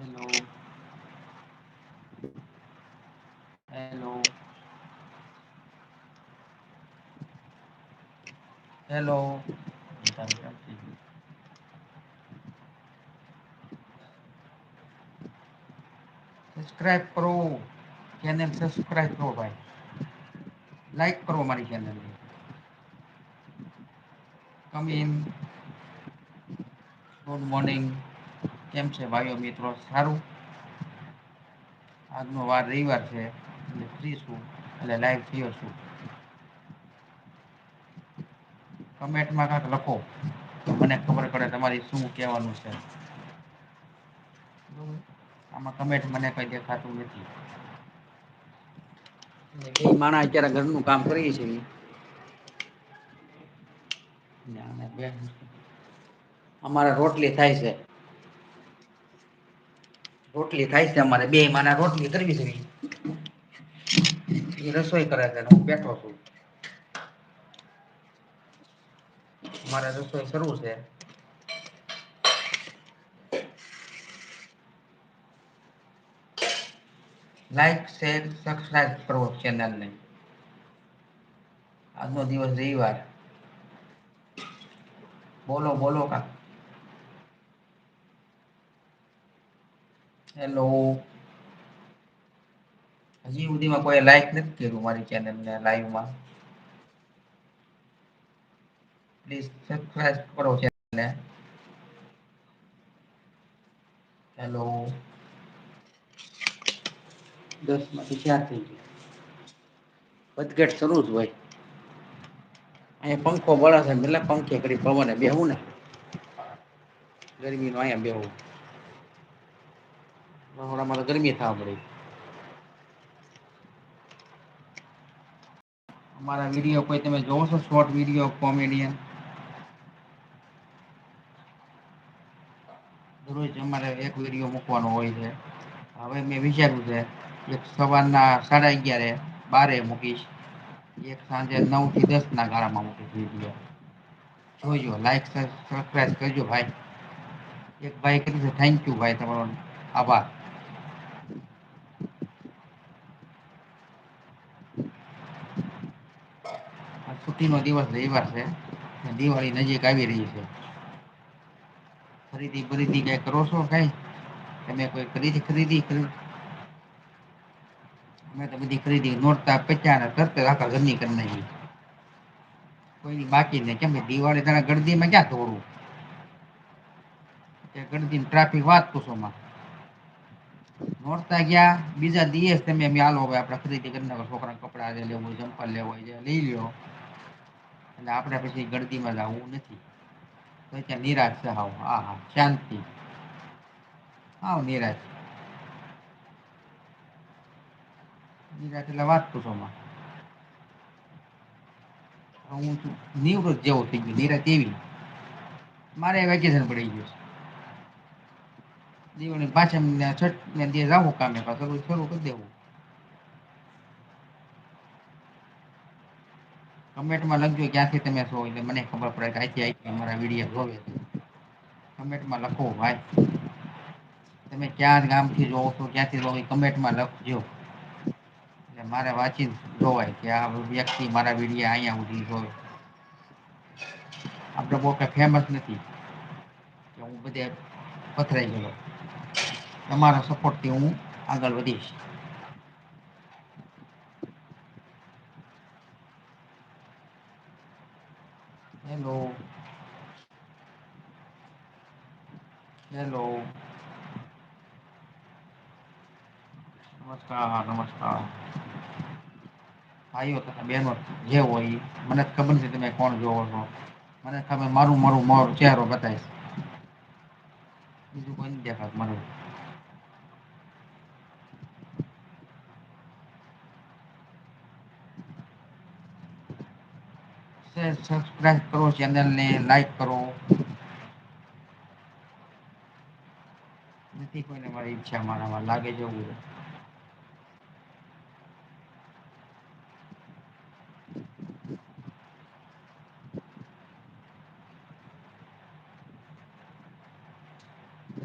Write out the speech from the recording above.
Hello. Hello. Hello. Subscribe કરો. Channel subscribe કરો ભાઈ. લાઈક કરો મારી ચેનલને. Come in. Good morning. કેમ છે ભાઈઓ મિત્રો સારું. આજનો વાર રવિવાર છે એટલે ફ્રી છું એટલે લાઈવ થયો છું. કમેન્ટમાં કાંક લખો તો મને ખબર પડે તમારી શું કહેવાનું છે. આમાં કમેન્ટ મને કઈ દેખાતું નથી. બે માણા અત્યારે ઘરનું કામ કરીએ છે. અમારે રોટલી થાય છે. રોટલી થાય છે અમારે બે માના રોટલી કરવી છે. એ રસોઈ કરે છે હું બેઠો છું. મારે રસોઈ કરવું છે. લાઈક શેર સબસ્ક્રાઈબ કરો ચેનલને. આજનો દિવસ રવિવાર. બોલો બોલો કા. હેલો. હજી સુધીમાં કોઈ લાઈક નથી કર્યું મારી ચેનલને લાઈવમાં. પ્લીઝ સબસ્ક્રાઇબ કરો ચેનલને. હેલો. 10 માંથી 4 થઈ ગયા. વધઘટ શરૂ જ હોય. અહીયા પંખો બળે છે એટલે પંખે કરી પવને બેવું ને. ગરમીમાં અહીંયા બેહું. મારે ગરમી થવા મળી. અમારા વિડીયો કોઈ તમે જોવો છો શોર્ટ વિડીયો કોમેડિયન. રોજ અમારે એક વિડીયો મૂકવાનો હોય છે. હવે મેં વિચાર્યું છે એક સવારના 11:30 12 મૂકીશ. એક સાંજે 9 થી 10 ના ગાળામાં મૂકીશ વિડિયો. જોઈજો લાઈક સબસ્ક્રાઈબ કરજો ભાઈ. એક ભાઈ કર્યું છે થેન્ક યુ ભાઈ તમારો આભાર. છુટ્ટીનો દિવસ રવિવાર છે દિવાળી નજીક આવી રહી છે. ખરીદી બરીદી કઈ કરો છો કઈ તમે કોઈ ખરીદી. અમે તો બધી ખરીદી નોટતા પૈસા તરત આખા ઘરની કરી નાખી. કોઈ બાકી નહી કેમ દિવાળી ત ગણધીમાં ક્યાં થોડું. ગણધીમાં ટ્રાફિક વાત પૂછોમાં. નોરતા ગયા બીજા દિવસ તમે આપડે ખરીદી કરી છોકરા કપડા લેવું ચંપલ લેવું હોય લઈ લ્યો. એટલે આપડે પછી ગણધીમાં જવું નથી. તો ત્યાં નિરાશ હાવ હા હા શાંતિ. હાવ નિરાશ. નિરાશ એટલે વાત પૂછોમાં. હું નિવૃત જેવો થઈ ગયો નિરાશ એવી. મારે વેકેશન પડી ગયું છે. દિવાળી પાછા છઠ રાહું કામે શરૂ કરી દેવું. કમેન્ટમાં લખજો ક્યાંથી તમે છો એટલે મને ખબર પડે કે આથી અમારા વિડીયો જોવે છે. કમેન્ટમાં લખો ભાઈ. તમે ક્યાં ગામથી જોવો છો ક્યાંથી જોવો કમેન્ટમાં લખજો. એટલે મારે વાંચી જોવાય કે આ વ્યક્તિ મારા વિડિયા અહીંયા સુધી જોવે. આપડે બહુ કઈ ફેમસ નથી. કે હું બધે પથરાય ગયો. તમારા સપોર્ટથી હું આગળ વધીશ. હેલો. હેલો. નમસ્કાર નમસ્કાર. ભાઈઓ તથા બહેનો જે હોય એ મને ખબર છે તમે કોણ જોવો છો. મને ખબર મારું ચહેરો બતાવીશ. બીજું કોઈ નથી દેખાતું મને. સબસ્ક્રાઈબ કરો ચેનલને લાઈક કરો. નથી કોઈને મારી ઈચ્છા મારામાં લાગે જવું.